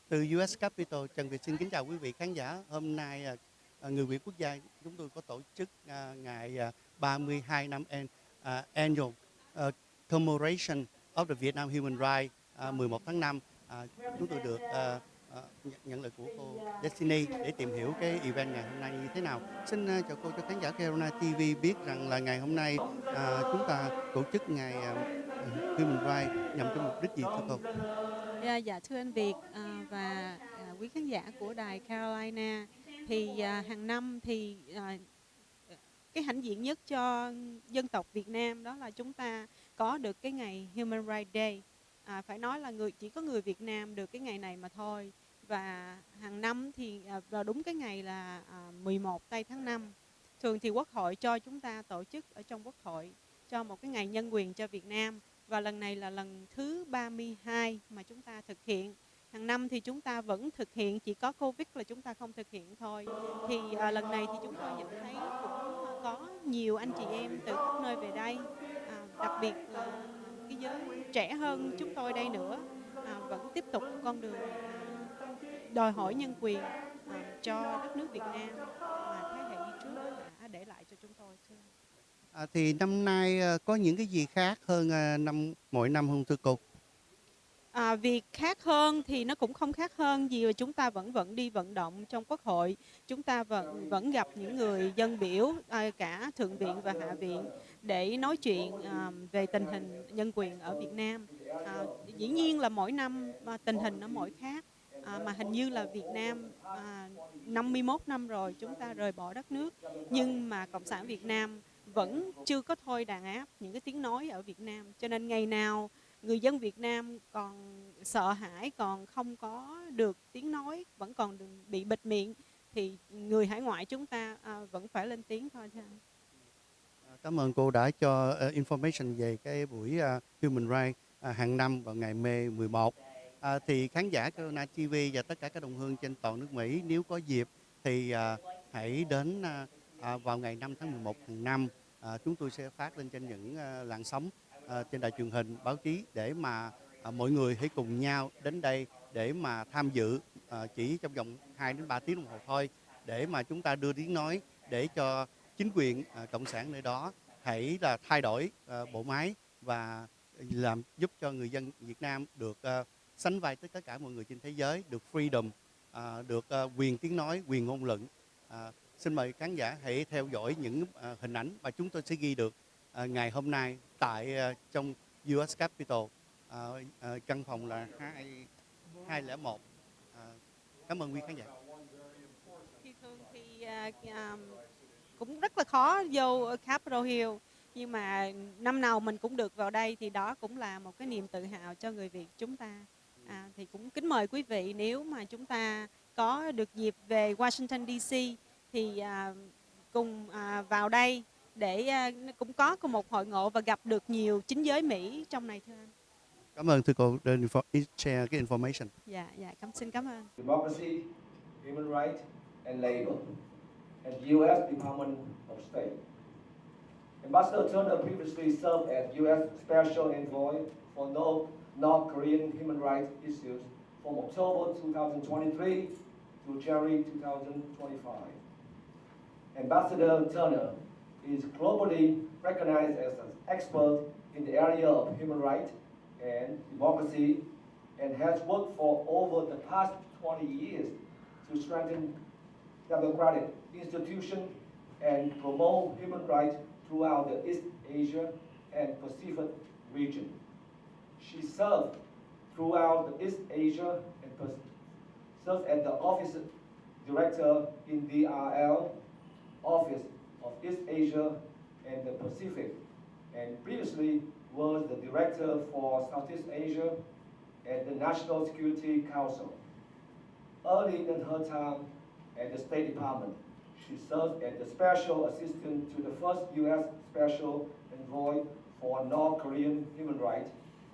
Từ US Capital, Trần Việt xin kính chào quý vị khán giả. Hôm nay người Việt quốc gia chúng tôi có tổ chức ngày 32 năm Annual Commemoration of the Viet Nam Human Rights 11 tháng 5. Chúng tôi được nhận lời của cô Destiny để tìm hiểu cái event ngày hôm nay như thế nào. Xin chào cô cho khán giả Carolina TV biết rằng là ngày hôm nay chúng ta tổ chức ngày Human Rights nhằm cho mục đích gì thưa cô? Dạ thưa anh Việt và quý khán giả của đài Carolina, thì hàng năm thì cái hãnh diện nhất cho dân tộc Việt Nam đó là chúng ta có được cái ngày Human Rights Day. Phải nói là chỉ có người Việt Nam được cái ngày này mà thôi. Và hàng năm thì vào đúng cái ngày là 11 tây tháng 5, thường thì Quốc hội cho chúng ta tổ chức ở trong Quốc hội cho một cái ngày nhân quyền cho Việt Nam. Và lần này là lần thứ 32 mà chúng ta thực hiện. Hàng năm thì chúng ta vẫn thực hiện, chỉ có Covid là chúng ta không thực hiện thôi. Thì lần này thì chúng tôi nhận thấy cũng có nhiều anh chị em từ khắp nơi về đây, đặc biệt là cái giới trẻ hơn chúng tôi đây nữa, vẫn tiếp tục con đường đòi hỏi nhân quyền cho đất nước Việt Nam mà thế hệ đi trước đã để lại cho chúng tôi. Thì năm nay có những cái gì khác hơn mỗi năm không thưa cô? Việc khác hơn thì nó cũng không khác hơn gì, mà chúng ta vẫn đi vận động trong Quốc hội, chúng ta vẫn gặp những người dân biểu cả Thượng viện và Hạ viện để nói chuyện về tình hình nhân quyền ở Việt Nam. Dĩ nhiên là mỗi năm tình hình nó mỗi khác, mà hình như là Việt Nam 51 năm rồi chúng ta rời bỏ đất nước, nhưng mà Cộng sản Việt Nam vẫn chưa có thôi đàn áp những cái tiếng nói ở Việt Nam, cho nên ngày nào người dân Việt Nam còn sợ hãi, còn không có được tiếng nói, vẫn còn bị bịt miệng, thì người hải ngoại chúng ta vẫn phải lên tiếng thôi thưa anh. Cảm ơn cô đã cho information về cái buổi Human Rights hàng năm vào ngày May 11. Thì khán giả Corona TV và tất cả các đồng hương trên toàn nước Mỹ nếu có dịp thì hãy đến vào ngày 5 tháng 11 hàng năm. Chúng tôi sẽ phát lên trên những làn sóng trên đài truyền hình, báo chí để mà mọi người hãy cùng nhau đến đây để mà tham dự chỉ trong vòng 2 đến 3 tiếng đồng hồ thôi, để mà chúng ta đưa tiếng nói để cho chính quyền cộng sản nơi đó hãy là thay đổi bộ máy và làm giúp cho người dân Việt Nam được sánh vai với tất cả mọi người trên thế giới, được freedom, được quyền tiếng nói, quyền ngôn luận. Xin mời khán giả hãy theo dõi những hình ảnh mà chúng tôi sẽ ghi được ngày hôm nay tại trong US Capitol, căn phòng là 201. Cảm ơn quý khán giả. Thì thường thì cũng rất là khó vô Capitol Hill, nhưng mà năm nào mình cũng được vào đây thì đó cũng là một cái niềm tự hào cho người Việt chúng ta. Thì cũng kính mời quý vị, nếu mà chúng ta có được dịp về Washington DC thì cùng vào đây để cũng có một hội ngộ và gặp được nhiều chính giới Mỹ trong này thưa anh. Cảm ơn thưa cô share cái information. Dạ, xin cảm ơn. Democracy, Human Rights, and Labor, and U.S. Department of State. Ambassador Turner previously served as U.S. Special Envoy for North Korean human rights issues from October 2023 to January 2025. Ambassador Turner is globally recognized as an expert in the area of human rights and democracy, and has worked for over the past 20 years to strengthen democratic institutions and promote human rights throughout the East Asia and Pacific region. She served throughout the East Asia and served as the office director in the RL Office of East Asia and the Pacific, and previously was the director for Southeast Asia at the National Security Council. Early in her time at the State Department, she served as the Special Assistant to the first U.S. Special Envoy for North Korean human rights,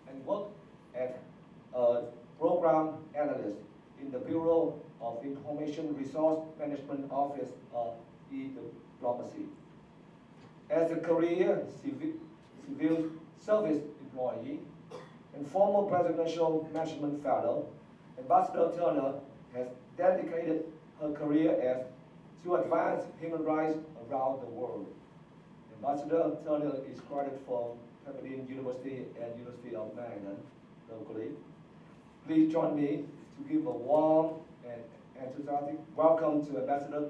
and worked as a program analyst in the Bureau of Information Resource Management Office of E-Diplomacy. As a career civil service employee and former presidential management fellow, Ambassador Turner has dedicated her career to advance human rights around the world. Ambassador Turner is graduated from Pepperdine University and University of Maryland locally. Please join me to give a warm and enthusiastic welcome to Ambassador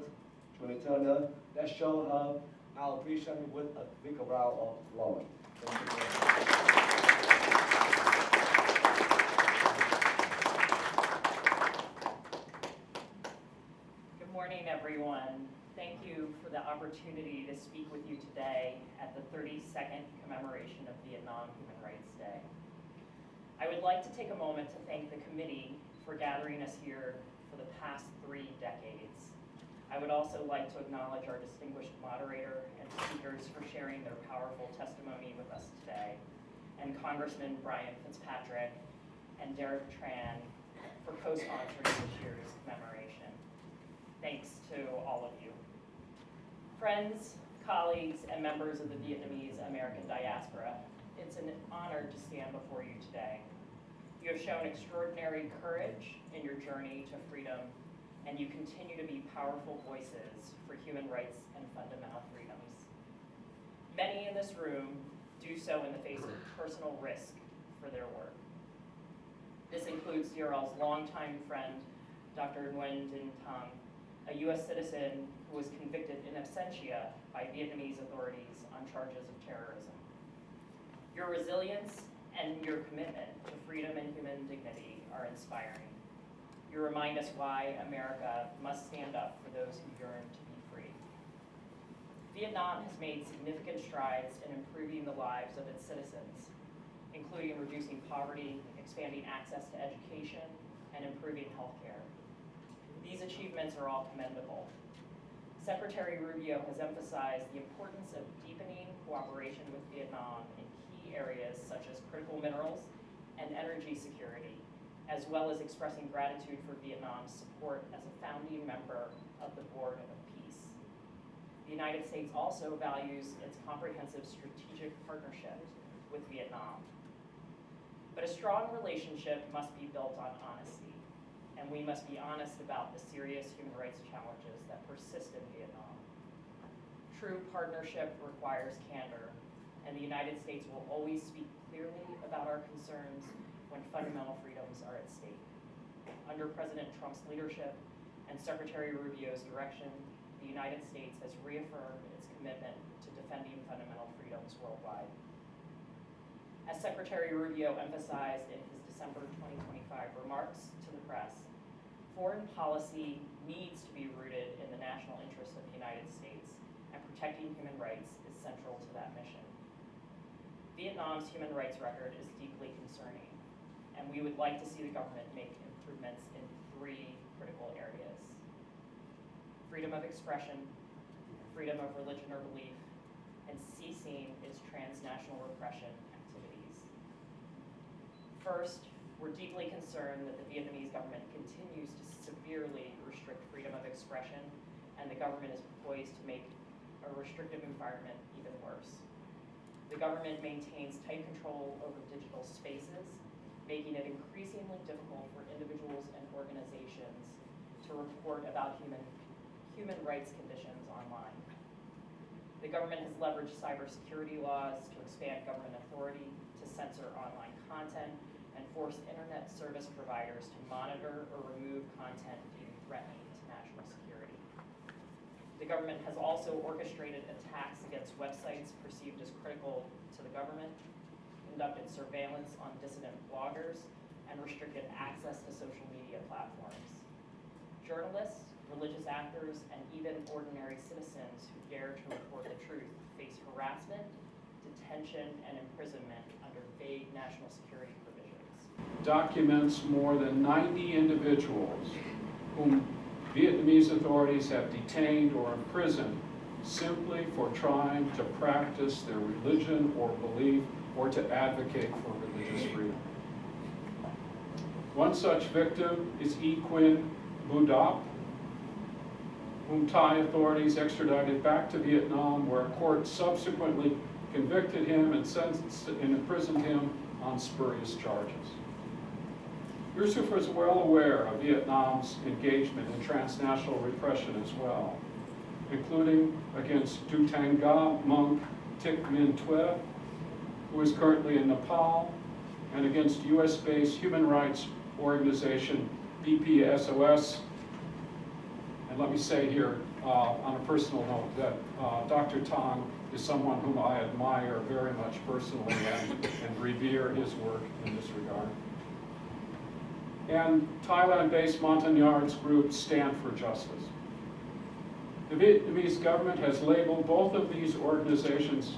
Julie Turner. Let's show her our appreciation with a big round of applause. Thank you very much. Good morning, everyone. Thank you for the opportunity to speak with you today at the 32nd commemoration of Vietnam Human Rights Day. I would like to take a moment to thank the committee for gathering us here for the past 3 decades. I would also like to acknowledge our distinguished moderator and speakers for sharing their powerful testimony with us today, and Congressman Brian Fitzpatrick and Derek Tran for co-sponsoring this year's commemoration. Thanks to all of you. Friends, colleagues, and members of the Vietnamese American diaspora, it's an honor to stand before you today. You have shown extraordinary courage in your journey to freedom, and you continue to be powerful voices for human rights and fundamental freedoms. Many in this room do so in the face of personal risk for their work. This includes DRL's longtime friend, Dr. Nguyen Dinh Thanh, a U.S. citizen who was convicted in absentia by Vietnamese authorities on charges of terrorism. Your resilience and your commitment to freedom and human dignity are inspiring. You remind us why America must stand up for those who yearn to be free. Vietnam has made significant strides in improving the lives of its citizens, including reducing poverty, expanding access to education, and improving healthcare. These achievements are all commendable. Secretary Rubio has emphasized the importance of deepening cooperation with Vietnam in key areas such as critical minerals and energy security, as well as expressing gratitude for Vietnam's support as a founding member of the Board of Peace. The United States also values its comprehensive strategic partnership with Vietnam. But a strong relationship must be built on honesty, and we must be honest about the serious human rights challenges that persist in Vietnam. True partnership requires candor, and the United States will always speak clearly about our concerns when fundamental freedoms are at stake. Under President Trump's leadership and Secretary Rubio's direction, the United States has reaffirmed its commitment to defending fundamental freedoms worldwide. As Secretary Rubio emphasized in his December 2025 remarks to the press, foreign policy needs to be rooted in the national interest of the United States, and protecting human rights is central to that mission. Vietnam's human rights record is deeply concerning, and we would like to see the government make improvements in 3 critical areas: freedom of expression, freedom of religion or belief, and ceasing its transnational repression activities. First, we're deeply concerned that the Vietnamese government continues to severely restrict freedom of expression, and the government is poised to make a restrictive environment even worse. The government maintains tight control over digital spaces, making it increasingly difficult for individuals and organizations to report about human rights conditions online. The government has leveraged cybersecurity laws to expand government authority to censor online content and force internet service providers to monitor or remove content deemed threatening to national security. The government has also orchestrated attacks against websites perceived as critical to the government, conducted surveillance on dissident bloggers, and restricted access to social media platforms. Journalists, religious actors, and even ordinary citizens who dare to report the truth face harassment, detention, and imprisonment under vague national security provisions. Documents more than 90 individuals whom Vietnamese authorities have detained or imprisoned simply for trying to practice their religion or belief or to advocate for religious freedom. One such victim is Quyen Bù Dap, whom Thai authorities extradited back to Vietnam, where a court subsequently convicted him and sentenced and imprisoned him on spurious charges. Yusuf is well aware of Vietnam's engagement in transnational repression as well, including against Du Thang Nga monk Thich Minh Thuy, who is currently in Nepal, and against US-based human rights organization BPSOS. And let me say here, on a personal note, that Dr. Tong is someone whom I admire very much personally and revere his work in this regard. And Thailand-based Montagnards group Stand for Justice. The Vietnamese government has labeled both of these organizations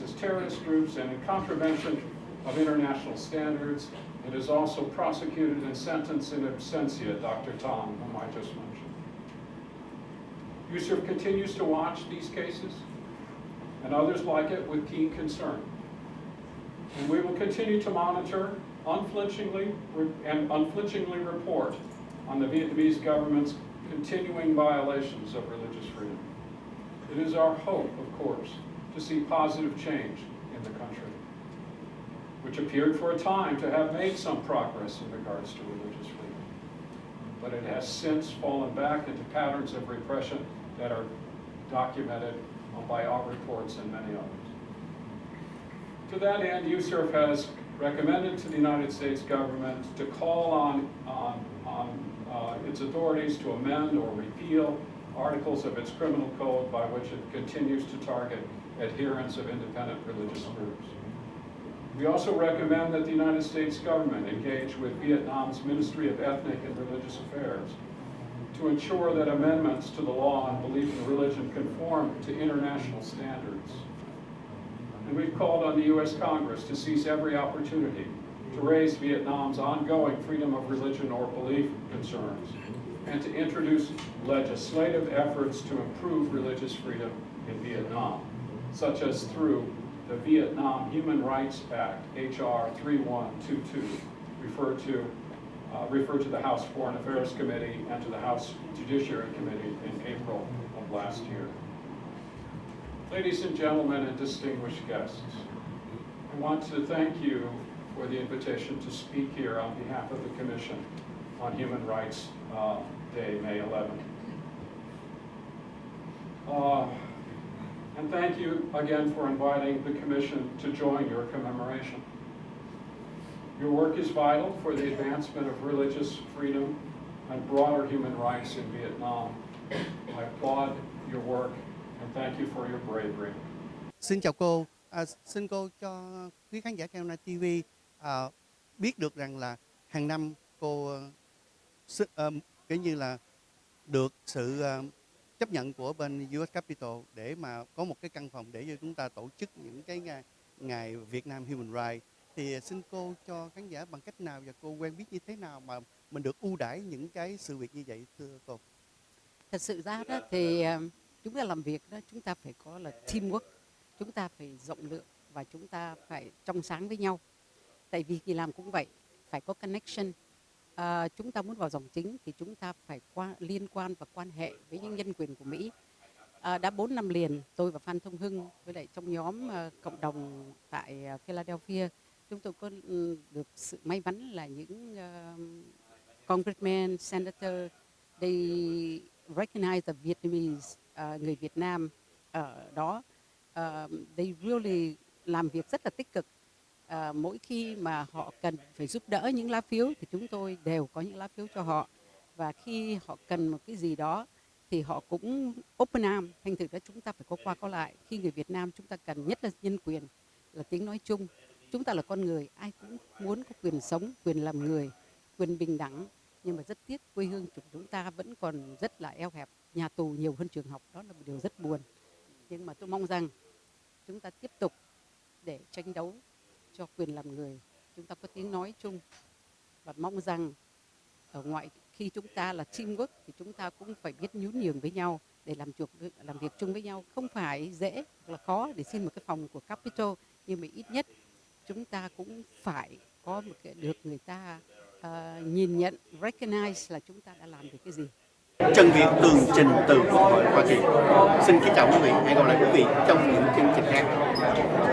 as terrorist groups and in contravention of international standards. It has also prosecuted and sentenced in absentia Dr. Tong, whom I just mentioned. Yusuf continues to watch these cases and others like it with keen concern. And we will continue to monitor unflinchingly report on the Vietnamese government's continuing violations of religious freedom. It is our hope, of course, to see positive change in the country, which appeared for a time to have made some progress in regards to religious freedom. But it has since fallen back into patterns of repression that are documented by our reports and many others. To that end, USCIRF has recommended to the United States government to call on its authorities to amend or repeal articles of its criminal code by which it continues to target adherents of independent religious groups. We also recommend that the United States government engage with Vietnam's Ministry of Ethnic and Religious Affairs to ensure that amendments to the law on belief in religion conform to international standards. And we've called on the U.S. Congress to seize every opportunity to raise Vietnam's ongoing freedom of religion or belief concerns and to introduce legislative efforts to improve religious freedom in Vietnam, such as through the Vietnam Human Rights Act, H.R. 3122, referred to the House Foreign Affairs Committee and to the House Judiciary Committee in April of last year. Ladies and gentlemen and distinguished guests, I want to thank you for the invitation to speak here on behalf of the Commission on Human Rights Day, May 11th. And thank you again for inviting the Commission to join your commemoration. Your work is vital for the advancement of religious freedom and broader human rights in Vietnam. I applaud your work and thank you for your bravery. Xin chào cô, xin cô cho quý khán giả Canada TV biết được rằng là hàng năm cô kiểu như là được sự chấp nhận của bên US Capitol để mà có một cái căn phòng để cho chúng ta tổ chức những cái ngày Việt Nam Human Rights. Thì xin cô cho khán giả bằng cách nào và cô quen biết như thế nào mà mình được ưu đãi những cái sự việc như vậy thưa cô? Thật sự ra đó thì chúng ta làm việc đó, chúng ta phải có là teamwork, chúng ta phải rộng lượng và chúng ta phải trong sáng với nhau. Tại vì khi làm cũng vậy, phải có connection. Chúng ta muốn vào dòng chính thì chúng ta phải liên quan và quan hệ với những nhân quyền của Mỹ. Đã 4 năm liền, tôi và Phan Thông Hưng với lại trong nhóm cộng đồng tại Philadelphia, chúng tôi có được sự may mắn là những congressmen, senator, they recognize the Vietnamese, người Việt Nam ở đó. They really làm việc rất là tích cực. Mỗi khi mà họ cần phải giúp đỡ những lá phiếu thì chúng tôi đều có những lá phiếu cho họ. Và khi họ cần một cái gì đó thì họ cũng open arm. Thành thử đó chúng ta phải có qua có lại. Khi người Việt Nam chúng ta cần nhất là nhân quyền, là tiếng nói chung. Chúng ta là con người, ai cũng muốn có quyền sống, quyền làm người, quyền bình đẳng. Nhưng mà rất tiếc quê hương của chúng ta vẫn còn rất là eo hẹp. Nhà tù nhiều hơn trường học, đó là một điều rất buồn. Nhưng mà tôi mong rằng chúng ta tiếp tục để tranh đấu cho quyền làm người. Chúng ta có tiếng nói chung và mong rằng ở ngoại khi chúng ta là teamwork thì chúng ta cũng phải biết nhún nhường với nhau để làm việc chung với nhau. Không phải dễ hoặc là khó để xin một cái phòng của Capitol, nhưng mà ít nhất chúng ta cũng phải có một cái được người ta nhìn nhận, recognize là chúng ta đã làm được cái gì. Trần Việt tường trình từ Quốc hội Hoa Kỳ. Xin kính chào quý vị, hẹn gặp lại quý vị trong những chương trình khác.